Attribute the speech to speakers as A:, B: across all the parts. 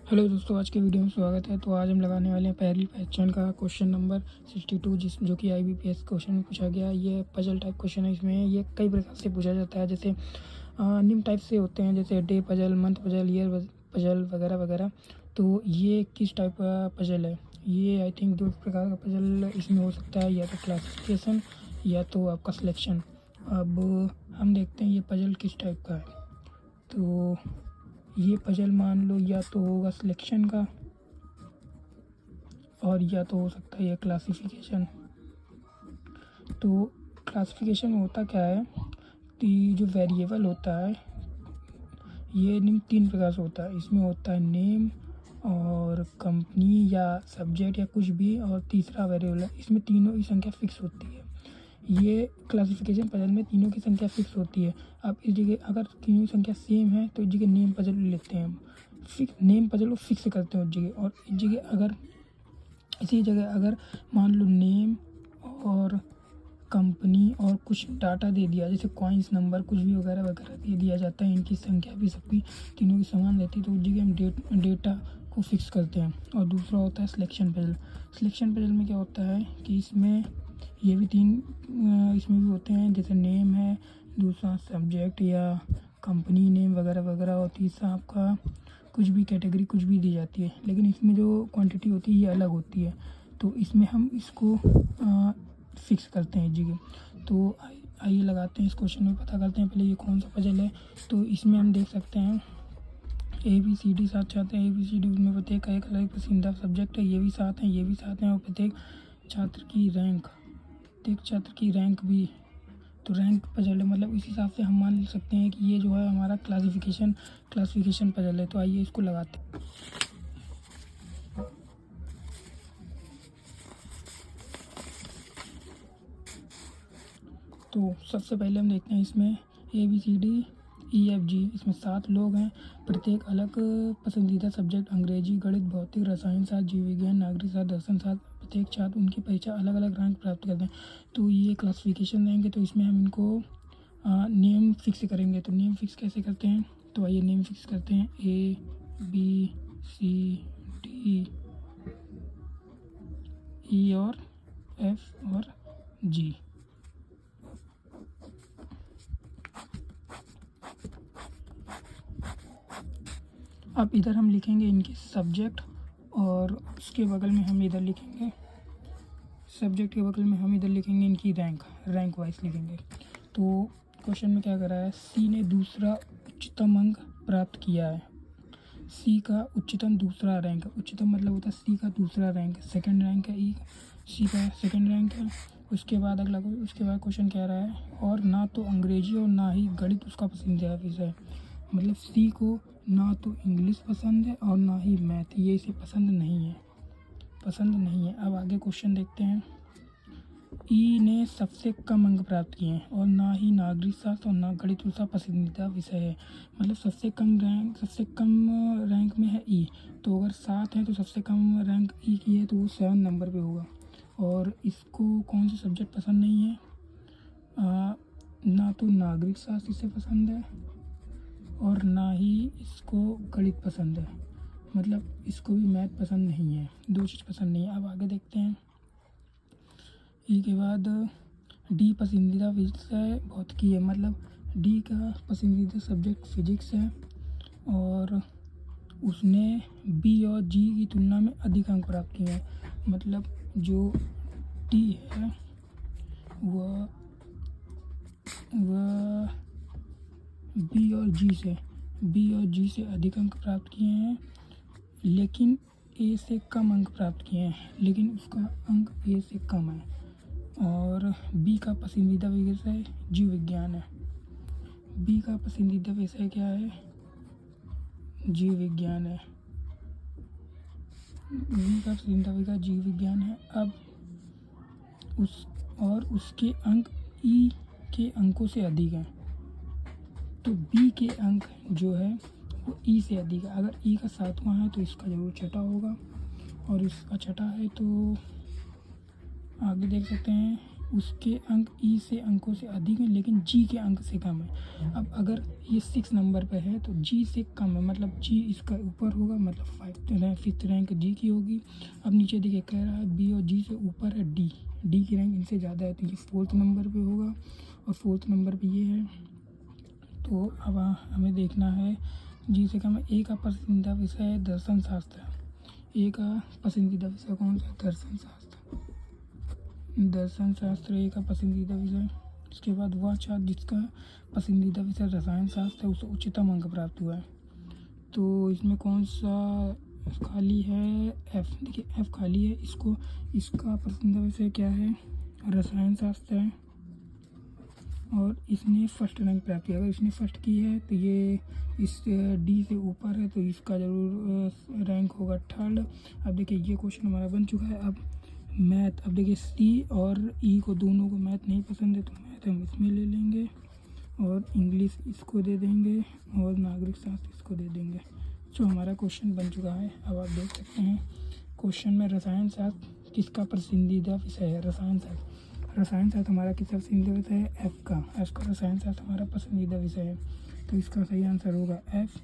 A: Hello दोस्तों, आज के वीडियो में स्वागत है। तो आज हम लगाने वाले हैं पहली पहचान का क्वेश्चन नंबर 62, जो कि IBPS क्वेश्चन में पूछा गया। ये पजल टाइप क्वेश्चन है। इसमें ये कई प्रकार से पूछा जाता है, जैसे निम्न टाइप से होते हैं, जैसे day puzzle, month puzzle, year puzzle वगैरह वगैरह। तो ये किस टाइप का पजल है? ये आई थिंक दो प्रकार का पजल इसमें हो सकता है, या तो क्लासिफिकेशन या तो आपका सिलेक्शन। अब हम देखते हैं ये पजल किस टाइप का है। तो ये पजल मान लो या तो होगा सिलेक्शन का, और या तो हो सकता है ये क्लासिफिकेशन। तो क्लासिफिकेशन होता क्या है कि जो वेरिएबल होता है ये निम्न तीन प्रकार से होता है। इसमें होता है नेम और कंपनी या सब्जेक्ट या कुछ भी, और तीसरा वेरिएबल है। इसमें तीनों की संख्या फिक्स होती है। ये क्लासिफिकेशन पजल में तीनों की संख्या फिक्स होती है। अब इस जगह अगर तीनों की संख्या सेम है तो इस जगह नेम पजल लेते हैं हम। नेम पजल को फिक्स करते हैं उस जगह। और इस जगह अगर इसी जगह अगर मान लो नेम और कंपनी और कुछ डाटा दे दिया, जैसे कॉइन्स नंबर कुछ भी वगैरह वगैरह दे दिया जाता है, इनकी संख्या भी सबकी तीनों की समान रहती है, तो उस जगह हम डेटा को फिक्स करते हैं। और दूसरा होता है सिलेक्शन पजल। सिलेक्शन पजल में क्या होता है कि इसमें ये भी इसमें भी होते हैं, जैसे नेम है, दूसरा सब्जेक्ट या कंपनी नेम वगैरह वगैरह, और तीसरा आपका कुछ भी कैटेगरी कुछ भी दी जाती है। लेकिन इसमें जो क्वांटिटी होती है ये अलग होती है, तो इसमें हम इसको फिक्स करते हैं जगह। तो आइए लगाते हैं इस क्वेश्चन में, पता करते हैं पहले ये कौन सा पजल है। तो इसमें हम देख सकते हैं ABCD साथ छात्र हैं। ABCD में प्रत्येक का एक अलग पसंदीदा सब्जेक्ट है, ये भी साथ हैं, ये भी साथ हैं। और प्रत्येक छात्र की रैंक भी, तो रैंक पजल है। मतलब इस हिसाब से हम मान सकते हैं कि ये जो है हमारा क्लासिफिकेशन पजल है। तो आइए इसको लगाते हैं। तो सबसे पहले हम देखते हैं इसमें ABCD, EFG, इसमें 7 लोग हैं। प्रत्येक अलग पसंदीदा सब्जेक्ट अंग्रेजी, गणित, भौतिक, रसायन शास्त्र, जीव विज्ञान, नागरिक शास्त्र, दर्शन शास्त्र। प्रत्येक छात्र उनकी परीक्षा अलग अलग रैंक प्राप्त करते हैं। तो ये क्लासिफिकेशन देंगे, तो इसमें हम इनको नेम फिक्स करेंगे। तो नेम फिक्स कैसे करते हैं? तो आइए नेम फिक्स करते हैं। ABCDE और F और G। अब इधर हम लिखेंगे इनके सब्जेक्ट, और उसके बगल में हम इधर लिखेंगे सब्जेक्ट के बगल में हम इधर लिखेंगे इनकी रैंक वाइज लिखेंगे। तो क्वेश्चन में क्या करा है, C ने दूसरा उच्चतम अंक प्राप्त किया है। C का उच्चतम दूसरा रैंक, उच्चतम मतलब होता है C का दूसरा रैंक, सेकंड रैंक है। C का सेकंड रैंक है। उसके बाद क्वेश्चन कह रहा है, और ना तो अंग्रेजी और ना ही गणित उसका पसंदीदा विषय है। मतलब C को ना तो इंग्लिश पसंद है और ना ही मैथ, ये इसे पसंद नहीं है। अब आगे क्वेश्चन देखते हैं। E ने सबसे कम अंक प्राप्त किए हैं, और ना ही नागरिक शास्त्र और ना गणित उसका पसंदीदा विषय है। मतलब सबसे कम रैंक में है E। तो अगर 7 है तो सबसे कम रैंक E की है, तो वो 7 नंबर पे होगा। और इसको कौन सा सब्जेक्ट पसंद नहीं है? ना तो नागरिक शास्त्र इसे पसंद है, और ना ही इसको गणित पसंद है। मतलब इसको भी मैथ पसंद नहीं है, दो चीज़ पसंद नहीं है। अब आगे देखते हैं। ई के बाद D पसंदीदा विषय भौतिकी है। मतलब D का पसंदीदा सब्जेक्ट फिजिक्स है, और उसने B और G की तुलना में अधिक अंक प्राप्त किए हैं। मतलब जो D है वह बी और जी से अधिक अंक प्राप्त किए हैं, लेकिन ए से कम अंक प्राप्त किए हैं, लेकिन उसका अंक ए से कम है। और बी का पसंदीदा विषय जीव विज्ञान है। बी का पसंदीदा विषय क्या है? जीव विज्ञान है। बी का पसंदीदा विषय जीव विज्ञान है। अब उसके अंक ई के अंकों से अधिक हैं, तो बी के अंक जो है वो ई से अधिक है। अगर ई का 7वां है तो इसका जरूर छठा होगा, और इसका छठा है तो आगे देख सकते हैं उसके अंक ई से अंकों से अधिक हैं लेकिन जी के अंक से कम है। अब अगर ये 6 नंबर पे है तो जी से कम है, मतलब जी इसका ऊपर होगा, मतलब 5th रैंक जी की होगी। अब नीचे देखिए कह रहा है बी और जी से ऊपर है डी, डी की रैंक इनसे ज़्यादा है तो ये 4th नंबर पे होगा और 4th नंबर पे ये है। तो अब हमें देखना है जी से कम है। ए का पसंदीदा विषय है दर्शन शास्त्र। ए का पसंदीदा विषय कौन सा? दर्शन शास्त्र। दर्शन शास्त्र ए का पसंदीदा विषय। इसके बाद वह छात्र जिसका पसंदीदा विषय रसायन शास्त्र है उसे उच्चतम अंक प्राप्त हुआ है। तो इसमें कौन सा खाली है? एफ। देखिए एफ खाली है। इसका पसंदीदा विषय क्या है? रसायन शास्त्र है और इसने फर्स्ट रैंक प्राप्त किया। अगर इसने फर्स्ट की है तो ये इस डी से ऊपर है तो इसका ज़रूर रैंक होगा 3rd। अब देखिए ये क्वेश्चन हमारा बन चुका है। अब मैथ, अब देखिए सी और ई को दोनों को मैथ नहीं पसंद है तो मैथ हम इसमें ले लेंगे और इंग्लिश इसको दे देंगे और नागरिक शास्त्र इसको दे देंगे। जो हमारा क्वेश्चन बन चुका है। अब आप देख सकते हैं क्वेश्चन में रसायन शास्त्र किसका पसंदीदा विषय है? रसायन शास्त्र। रसायन शास्त्र हमारा किसका पसंदीदा विषय है? एफ का रसायन शास्त्र हमारा पसंदीदा विषय है तो इसका सही आंसर होगा एफ।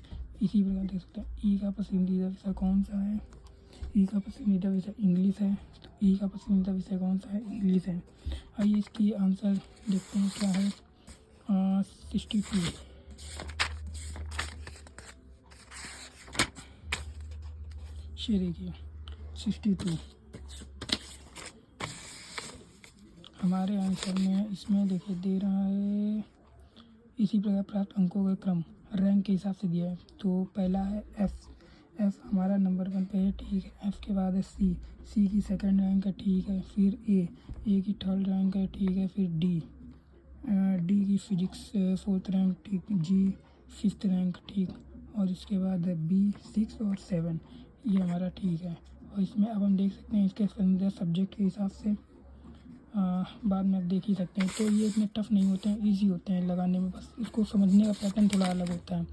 A: इसी प्रकार देख सकते हैं ई का पसंदीदा विषय कौन सा है? ई का पसंदीदा विषय इंग्लिश है तो ई का पसंदीदा विषय कौन सा है? इंग्लिश है। आइए इसकी आंसर देखते हैं क्या है। 62। ये देखिए 62 हमारे आंसर में। इसमें देखिए दे रहा है इसी प्रकार प्राप्त अंकों का क्रम रैंक के हिसाब से दिया है। तो पहला है एफ हमारा नंबर 1 पे है, ठीक है। एफ के बाद है सी की 2nd रैंक है, ठीक है। फिर ए की 3rd रैंक है, ठीक है। फिर डी की फिजिक्स 4th रैंक, ठीक। जी 5th रैंक, ठीक। और इसके बाद है बी 6 और 7, ये हमारा ठीक है। और इसमें अब हम देख सकते हैं इसके पसंदीदा सब्जेक्ट के हिसाब से बाद में आप देख ही सकते हैं। तो ये इतने टफ नहीं होते हैं, इजी होते हैं लगाने में, बस इसको समझने का पैटर्न थोड़ा अलग होता है।